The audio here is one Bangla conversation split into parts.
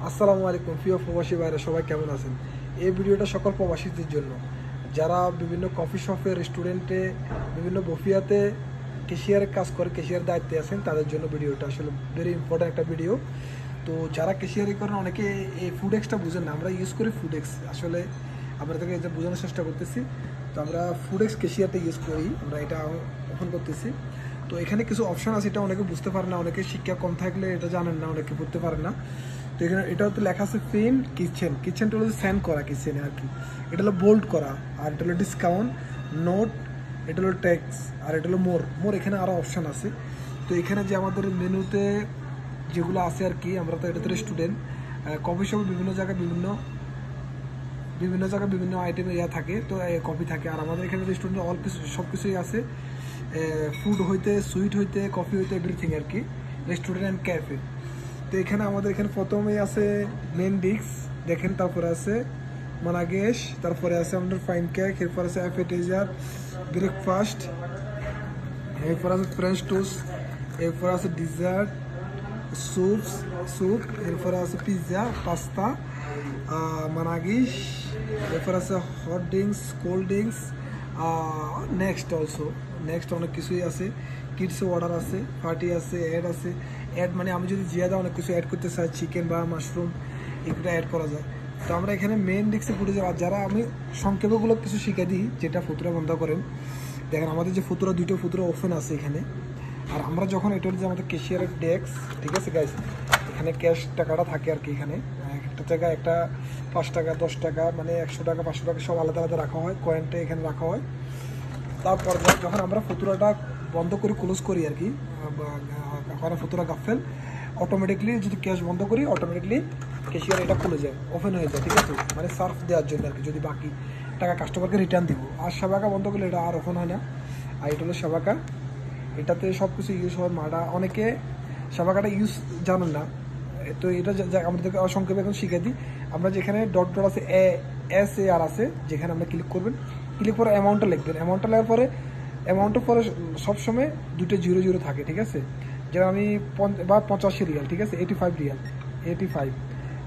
আসসালামু আলাইকুম প্রিয় প্রবাসী ভাইরা, সবাই কেমন আছেন? এই ভিডিওটা সকল প্রবাসীদের জন্য যারা বিভিন্ন কফি শপে, রেস্টুরেন্টে, বিভিন্ন বফিয়াতে ক্যাশিয়ারের কাজ করে, ক্যাশিয়ার দায়িত্বে আছেন, তাদের জন্য ভিডিওটা আসলে ভেরি ইম্পর্টেন্ট একটা ভিডিও। তো যারা ক্যাশিয়ারি করেন অনেকে এই ফুড এক্সটা বুঝেন না, আমরা ইউজ করি ফুড এক্স। আসলে আপনাদেরকে এটা বোঝানোর চেষ্টা করতেছি। তো আমরা ফুড এক্স ক্যাশিয়ারটা ইউজ করি, আমরা এটা ওপেন করতেছি। তো এখানে কিছু অপশন আছে, এটা অনেকে বুঝতে পারে না, অনেকে শিক্ষা কম থাকলে এটা জানেন না, অনেকে বুঝতে পারেন না। তো এখানে এটা হচ্ছে লেখা আছে ফিন কিচেন। কিচেনটা হলো সেন্ড করা কিচেনে আর কি, এটা হলো বোল্ড করা, আর এটা হলো ডিসকাউন্ট, নোট, এটা হলো ট্যাক্স, আর এটা হলো মোর। এখানে আরও অপশান আছে। তো এখানে যে আমাদের মেনুতে যেগুলো আছে আর কি, আমরা তো এটা তো স্টুডেন্ট, কফি শপে বিভিন্ন জায়গায় বিভিন্ন আইটেমের থাকে, তো কফি থাকে। আর আমাদের এখানে রেস্টুরেন্টে অল কিছু সব কিছুই আছে, ফুড হইতে, সুইট হইতে, কফি হইতে, এভরিথিং আর কি, রেস্টুরেন্ট অ্যান্ড ক্যাফে। তো এখানে আমাদের এখানে প্রথমেই আছে মেন ডিক্স, দেখেন, তারপরে আছে মানাগেশ, তারপরে আছে আমাদের ফাইন কেক, এরপর আছে অ্যাপেটাইজার, ব্রেকফাস্ট, এরপর আছে ফ্রেঞ্চ টোস্ট, এরপর আছে ডিজার্ট, স্যুপ, এরপরে আছে পিৎজা, পাস্তা, মানাগিশ, এরপর আছে hot drinks, cold drinks, next অনেক কিছুই আছে। কিডস অর্ডার আছে, পার্টি আছে, অ্যাড মানে আমি যদি জিয়াদা অনেক কিছু অ্যাড করতে চাই, চিকেন বা মাশরুম, এগুলো অ্যাড করা যায়। তো আমরা এখানে মেন ডিক্সে ঘুরে যাওয়া, যারা আমি সংক্ষেপগুলো কিছু শিখে দিই, যেটা ফুতুরা বন্ধ করেন। দেখেন আমাদের যে দুটো ফুতুরা ওপেন আছে এখানে। আর আমরা যখন এটা হচ্ছে আমাদের ক্যাশিয়ারের ডেস্ক, ঠিক আছে গাইস, এখানে ক্যাশ টাকাটা থাকে আর কি। এখানে একটা জায়গায় একটা 5 টাকা, 10 টাকা, মানে 100 টাকা, 500 টাকা সব আলাদা আলাদা রাখা হয়, কয়েনটা এখানে রাখা হয়। তারপর যখন আমরা ফুতুরাটা বন্ধ করি, ক্লোজ করি আর কি, ওখানে ফুতুরা গাফেল, অটোমেটিকলি যদি ক্যাশ বন্ধ করি, অটোমেটিকলি ক্যাশিয়ার এটা খুলে যায়, ওপেন হয়ে যায়, ঠিক আছে, মানে সার্ভ দেওয়ার জন্য আর কি, যদি বাকি টাকা কাস্টমারকে রিটার্ন দিব। আর সাবাকা বন্ধ করলে এটা আর ওপেন হয় না। আর এটা হলো সাবাকা, এটাতে সব কিছু ইউজ হয়। মাডা অনেকে সাবাকাটা ইউজ জানেন না, তো এটা আমাদেরকে সংক্ষেপে এখন শিখে দিই। আমরা যেখানে ডট আছে, SAR আছে, যেখানে আমরা ক্লিক করবেন, ক্লিক করে অ্যামাউন্টটা লিখবেন। অ্যামাউন্টটা লেখার পরে, অ্যামাউন্টের পরে সবসময় 2টা 0 থাকে, ঠিক আছে। যেমন আমি 85 রিয়াল, ঠিক আছে, 85 রিয়াল, 85।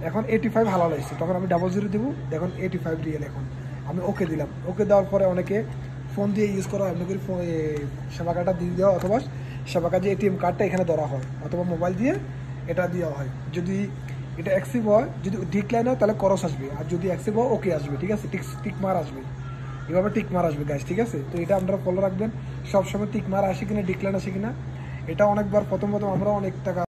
এখন 85 হালাল হয়েছে, তখন আমি 00 দেবো, দেখুন 85 রিয়াল। এখন আমি ওকে দিলাম। ওকে দেওয়ার পরে অনেকে ফোন দিয়ে ইউজ করা হয়, এমনি করে সেবাকাটা দিয়ে দেওয়া, অথবা সেবাকা যে ATM কার্ডটা এখানে ধরা হয়, অথবা মোবাইল দিয়ে এটা দেওয়া হয়। যদি এটা অ্যাক্সিভ হয়, যদি ডিক্লাইন হয়, তাহলে করস আসবে, আর যদি অ্যাক্সিভ হয়, ওকে আসবে, ঠিক আছে, টিক মার আসবে, এভাবে টিক মার আসবে গাইস, ঠিক আছে। তো এটা আপনারা ফলো রাখবেন, সবসময় টিক মার আসে কিনা, ডিক্লাইন আসে কিনা। এটা অনেকবার প্রথম আমরা অনেক টাকা